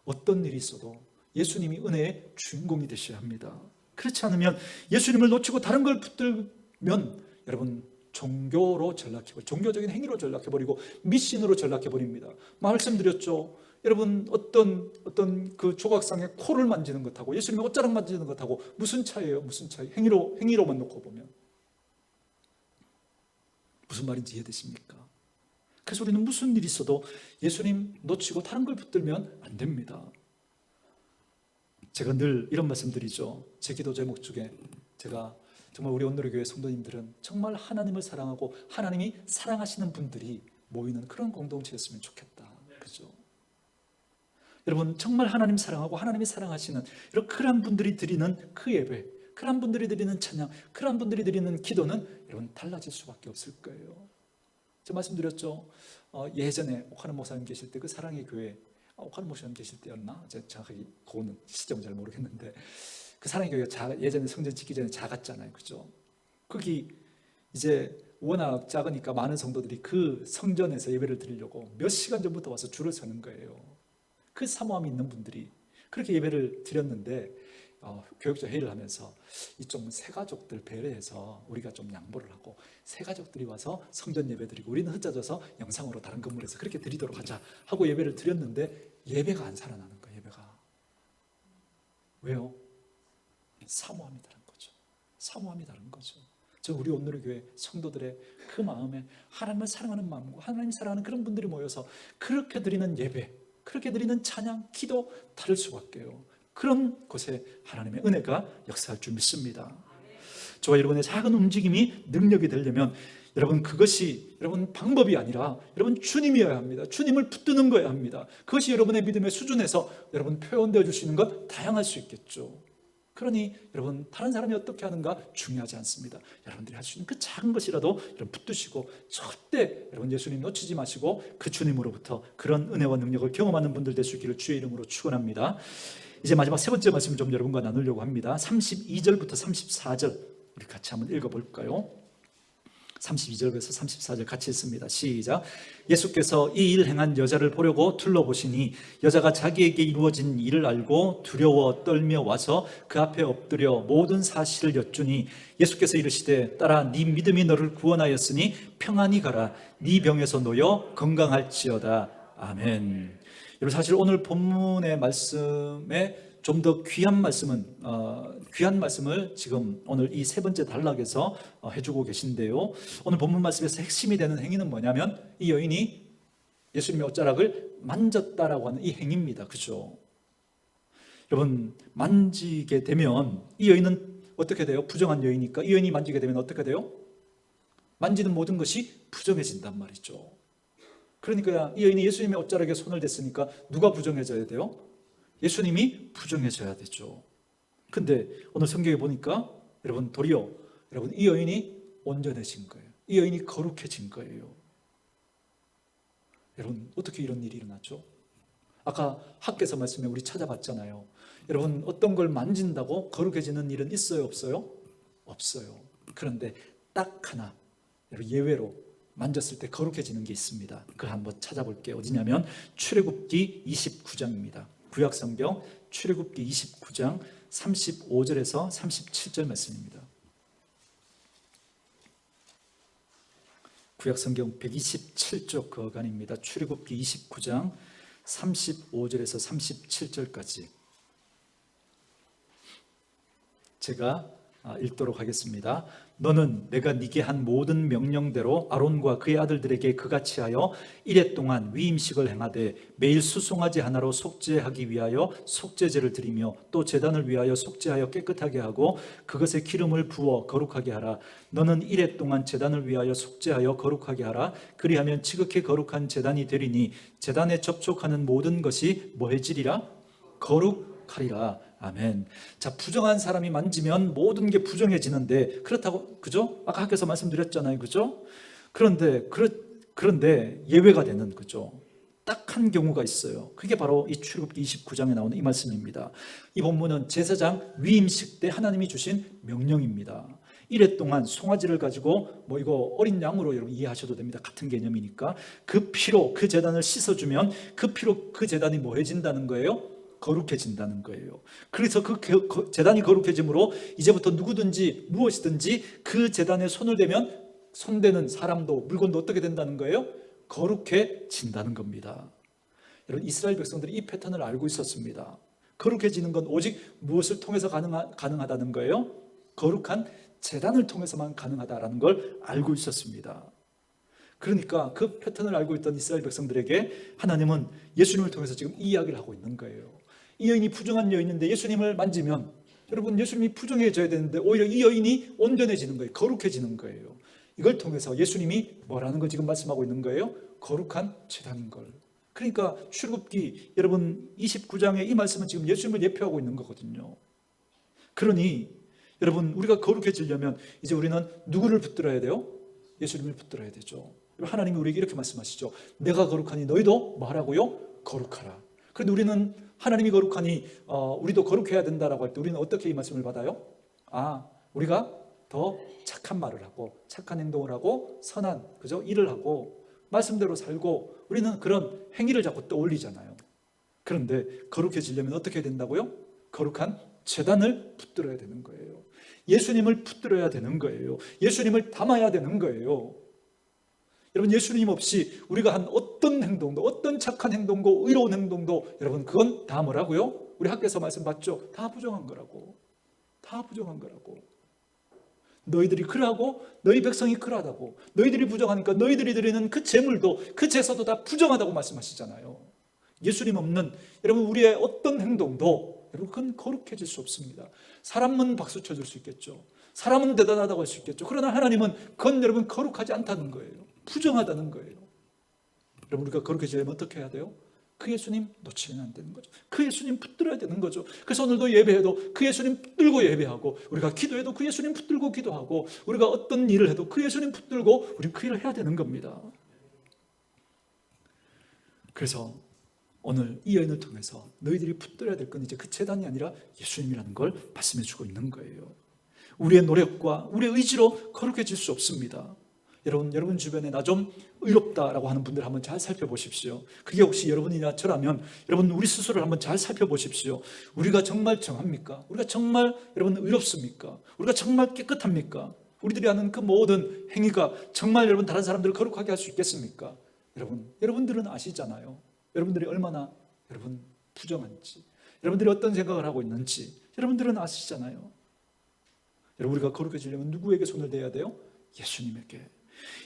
어떤 일이 있어도 예수님이 은혜의 주인공이 되셔야 합니다. 그렇지 않으면 예수님을 놓치고 다른 걸 붙들면 여러분 종교로 전락해버리고 종교적인 행위로 전락해버리고 미신으로 전락해버립니다. 말씀드렸죠. 여러분 어떤 그 조각상의 코를 만지는 것하고 예수님의 옷자락 만지는 것하고 무슨 차이예요? 무슨 차이? 행위로만 놓고 보면 무슨 말인지 이해되십니까? 그래서 우리는 무슨 일이 있어도 예수님 놓치고 다른 걸 붙들면 안 됩니다. 제가 늘 이런 말씀 드리죠. 제 기도 제목 중에 제가 정말 우리 온누리교회 성도님들은 정말 하나님을 사랑하고 하나님이 사랑하시는 분들이 모이는 그런 공동체였으면 좋겠다. 그죠? 여러분 정말 하나님 사랑하고 하나님이 사랑하시는 이런 그런 분들이 드리는 그 예배, 그런 분들이 드리는 찬양, 그런 분들이 드리는 기도는 여러분 달라질 수밖에 없을 거예요. 제가 말씀드렸죠. 예전에 옥하는 목사님 계실 때 그 사랑의 교회, 옥하는 목사님 계실 때였나? 제가 정확하게 그거는 시점 잘 모르겠는데 그 사랑의 교회가 예전에 성전 짓기 전에 작았잖아요, 그죠? 거기 이제 워낙 작으니까 많은 성도들이 그 성전에서 예배를 드리려고 몇 시간 전부터 와서 줄을 서는 거예요. 그 사모함이 있는 분들이 그렇게 예배를 드렸는데 교육자 회의를 하면서 이 좀 새가족들 배려해서 우리가 좀 양보를 하고 새가족들이 와서 성전 예배 드리고 우리는 흩어져서 영상으로 다른 건물에서 그렇게 드리도록 하자 하고 예배를 드렸는데 예배가 안 살아나는 거예요. 예배가. 왜요? 사모함이 다른 거죠. 사모함이 다른 거죠. 우리 온누리 교회 성도들의 그 마음에 하나님을 사랑하는 마음과 하나님 사랑하는 그런 분들이 모여서 그렇게 드리는 예배, 그렇게 드리는 찬양, 기도 다를 수밖에요. 그런 곳에 하나님의 은혜가 역사할 줄 믿습니다. 저와 여러분의 작은 움직임이 능력이 되려면 여러분 그것이 여러분 방법이 아니라 여러분 주님이어야 합니다. 주님을 붙드는 거여야 합니다. 그것이 여러분의 믿음의 수준에서 여러분 표현되어 줄 수 있는 것 다양할 수 있겠죠. 그러니 여러분 다른 사람이 어떻게 하는가 중요하지 않습니다. 여러분들이 할 수 있는 그 작은 것이라도 여러분 붙드시고 절대 여러분 예수님 놓치지 마시고 그 주님으로부터 그런 은혜와 능력을 경험하는 분들 될 수 있기를 주의 이름으로 축원합니다. 이제 마지막 세 번째 말씀을 좀 여러분과 나누려고 합니다. 32절부터 34절 우리 같이 한번 읽어볼까요? 32절에서 34절 같이 읽습니다. 시작. 예수께서 이 일 행한 여자를 보려고 둘러보시니 여자가 자기에게 이루어진 일을 알고 두려워 떨며 와서 그 앞에 엎드려 모든 사실을 여쭈니 예수께서 이르시되 딸아 네 믿음이 너를 구원하였으니 평안히 가라 네 병에서 놓여 건강할지어다. 아멘. 여러분 사실 오늘 본문의 말씀에 좀 더 귀한 말씀을 지금 오늘 이 세 번째 단락에서 해주고 계신데요. 오늘 본문 말씀에서 핵심이 되는 행위는 뭐냐면 이 여인이 예수님의 옷자락을 만졌다라고 하는 이 행위입니다. 그죠? 여러분 만지게 되면 이 여인은 어떻게 돼요? 부정한 여인이니까 이 여인이 만지게 되면 어떻게 돼요? 만지는 모든 것이 부정해진단 말이죠. 그러니까 이 여인이 예수님의 옷자락에 손을 댔으니까 누가 부정해져야 돼요? 예수님이 부정해져야 되죠. 근데 오늘 성경에 보니까 여러분 도리어 여러분 이 여인이 온전해진 거예요. 이 여인이 거룩해진 거예요. 여러분 어떻게 이런 일이 일어났죠? 아까 학교에서 말씀에 우리 찾아봤잖아요. 여러분 어떤 걸 만진다고 거룩해지는 일은 있어요? 없어요? 없어요. 그런데 딱 하나 여러분 예외로 만졌을 때 거룩해지는 게 있습니다. 그걸 한번 찾아볼게요. 어디냐면 출애굽기 29장입니다. 구약성경 출애굽기 29장 35절에서 37절 말씀입니다. 구약성경 127쪽 거간입니다. 출애굽기 29장 35절에서 37절까지 제가 읽도록 하겠습니다. 너는 내가 네게 한 모든 명령대로 아론과 그의 아들들에게 그같이 하여 이레 동안 위임식을 행하되 매일 수송아지 하나로 속죄하기 위하여 속죄제를 드리며 또 제단을 위하여 속죄하여 깨끗하게 하고 그것에 기름을 부어 거룩하게 하라. 너는 이레 동안 제단을 위하여 속죄하여 거룩하게 하라. 그리하면 지극히 거룩한 제단이 되리니 제단에 접촉하는 모든 것이 뭐해지리라? 거룩하리라. 아멘. 자, 부정한 사람이 만지면 모든 게 부정해지는데 그렇다고 그죠? 아까 학교에서 말씀드렸잖아요, 그죠? 그런데 예외가 되는 그죠? 딱 한 경우가 있어요. 그게 바로 이 출애굽기 29장에 나오는 이 말씀입니다. 이 본문은 제사장 위임식 때 하나님이 주신 명령입니다. 이래 동안 송아지를 가지고 이거 어린 양으로 여러분 이해하셔도 됩니다. 같은 개념이니까 그 피로 그 제단을 씻어주면 그 피로 그 제단이 뭐해진다는 거예요? 거룩해진다는 거예요. 그래서 그 제단이 거룩해짐으로 이제부터 누구든지 무엇이든지 그 제단에 손을 대면 손대는 사람도 물건도 어떻게 된다는 거예요? 거룩해진다는 겁니다. 여러분 이스라엘 백성들이 이 패턴을 알고 있었습니다. 거룩해지는 건 오직 무엇을 통해서 가능하다는 거예요? 거룩한 제단을 통해서만 가능하다라는 걸 알고 있었습니다. 그러니까 그 패턴을 알고 있던 이스라엘 백성들에게 하나님은 예수님을 통해서 지금 이 이야기를 하고 있는 거예요. 이 여인이 부정한 여인인데 예수님을 만지면 여러분 예수님이 부정해져야 되는데 오히려 이 여인이 온전해지는 거예요. 거룩해지는 거예요. 이걸 통해서 예수님이 뭐라는 걸 지금 말씀하고 있는 거예요? 거룩한 제단인 걸. 그러니까 출애굽기 여러분 29장의 이 말씀은 지금 예수님을 예표하고 있는 거거든요. 그러니 여러분 우리가 거룩해지려면 이제 우리는 누구를 붙들어야 돼요? 예수님을 붙들어야 되죠. 하나님이 우리에게 이렇게 말씀하시죠. 내가 거룩하니 너희도 뭐 하라고요? 거룩하라. 그런데 우리는 하나님이 거룩하니 우리도 거룩해야 된다라고 할 때 우리는 어떻게 이 말씀을 받아요? 우리가 더 착한 말을 하고 착한 행동을 하고 선한 그죠? 일을 하고 말씀대로 살고 우리는 그런 행위를 자꾸 떠올리잖아요. 그런데 거룩해지려면 어떻게 해야 된다고요? 거룩한 제단을 붙들어야 되는 거예요. 예수님을 붙들어야 되는 거예요. 예수님을 담아야 되는 거예요. 여러분, 예수님 없이 우리가 한 어떤 행동도, 어떤 착한 행동도, 의로운 행동도 여러분 그건 다 뭐라고요? 우리 학교에서 말씀 받죠? 다 부정한 거라고. 다 부정한 거라고. 너희들이 그러하고 너희 백성이 그러하다고. 너희들이 부정하니까 너희들이 드리는 그 제물도 그 제사도 다 부정하다고 말씀하시잖아요. 예수님 없는 여러분 우리의 어떤 행동도 여러분 그건 거룩해질 수 없습니다. 사람은 박수 쳐줄 수 있겠죠. 사람은 대단하다고 할 수 있겠죠. 그러나 하나님은 그건 여러분 거룩하지 않다는 거예요. 부정하다는 거예요. 여러분 우리가 거룩해지려면 어떻게 해야 돼요? 그 예수님 놓치면 안 되는 거죠. 그 예수님 붙들어야 되는 거죠. 그래서 오늘도 예배해도 그 예수님 붙들고 예배하고, 우리가 기도해도 그 예수님 붙들고 기도하고, 우리가 어떤 일을 해도 그 예수님 붙들고 우리는 그 일을 해야 되는 겁니다. 그래서 오늘 이 여인을 통해서 너희들이 붙들어야 될 건 이제 그 제단이 아니라 예수님이라는 걸 말씀해 주고 있는 거예요. 우리의 노력과 우리의 의지로 거룩해질 수 없습니다. 여러분 주변에 나 좀 의롭다라고 하는 분들 한번 잘 살펴보십시오. 그게 혹시 여러분이나 저라면 여러분 우리 스스로를 한번 잘 살펴보십시오. 우리가 정말 정합니까? 우리가 정말 여러분 의롭습니까? 우리가 정말 깨끗합니까? 우리들이 하는 그 모든 행위가 정말 여러분 다른 사람들을 거룩하게 할 수 있겠습니까? 여러분들은 아시잖아요. 여러분들이 얼마나 여러분 부정한지, 여러분들이 어떤 생각을 하고 있는지 여러분들은 아시잖아요. 여러분 우리가 거룩해지려면 누구에게 손을 대야 돼요? 예수님에게.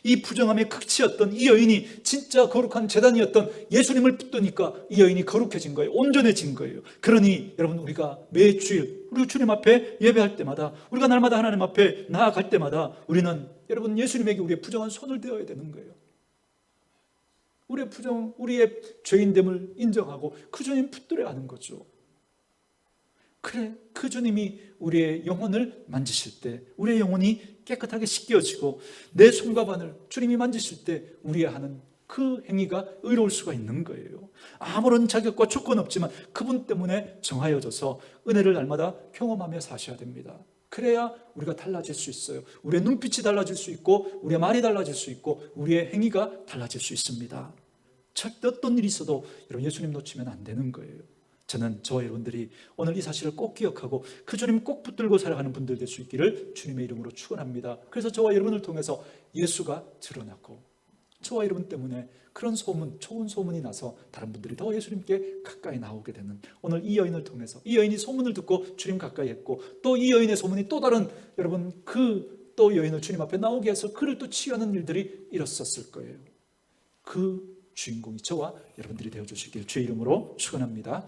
이 부정함의 극치였던 이 여인이 진짜 거룩한 제단이었던 예수님을 붙드니까 이 여인이 거룩해진 거예요. 온전해진 거예요. 그러니 여러분 우리가 매주일 우리 주님 앞에 예배할 때마다, 우리가 날마다 하나님 앞에 나아갈 때마다 우리는 여러분 예수님에게 우리의 부정한 손을 대어야 되는 거예요. 우리의 죄인됨을 인정하고 그 주님 붙들어야 하는 거죠. 그래, 그 주님이 우리의 영혼을 만지실 때 우리의 영혼이 깨끗하게 씻겨지고 내 손과 발을 주님이 만지실 때 우리의 하는 그 행위가 의로울 수가 있는 거예요. 아무런 자격과 조건 없지만 그분 때문에 정하여져서 은혜를 날마다 경험하며 사셔야 됩니다. 그래야 우리가 달라질 수 있어요. 우리의 눈빛이 달라질 수 있고 우리의 말이 달라질 수 있고 우리의 행위가 달라질 수 있습니다. 절대 어떤 일이 있어도 여러분 예수님 놓치면 안 되는 거예요. 저는 저와 여러분들이 오늘 이 사실을 꼭 기억하고 그 주님 꼭 붙들고 살아가는 분들 될 수 있기를 주님의 이름으로 축원합니다. 그래서 저와 여러분을 통해서 예수가 드러나고 저와 여러분 때문에 그런 소문, 좋은 소문이 나서 다른 분들이 더 예수님께 가까이 나오게 되는 오늘 이 여인을 통해서, 이 여인이 소문을 듣고 주님 가까이 했고 또 이 여인의 소문이 또 다른 여러분 또 여인을 주님 앞에 나오게 해서 그를 또 치유하는 일들이 일었었을 거예요. 그 주인공이 저와 여러분들이 되어주시길 주의 이름으로 축원합니다.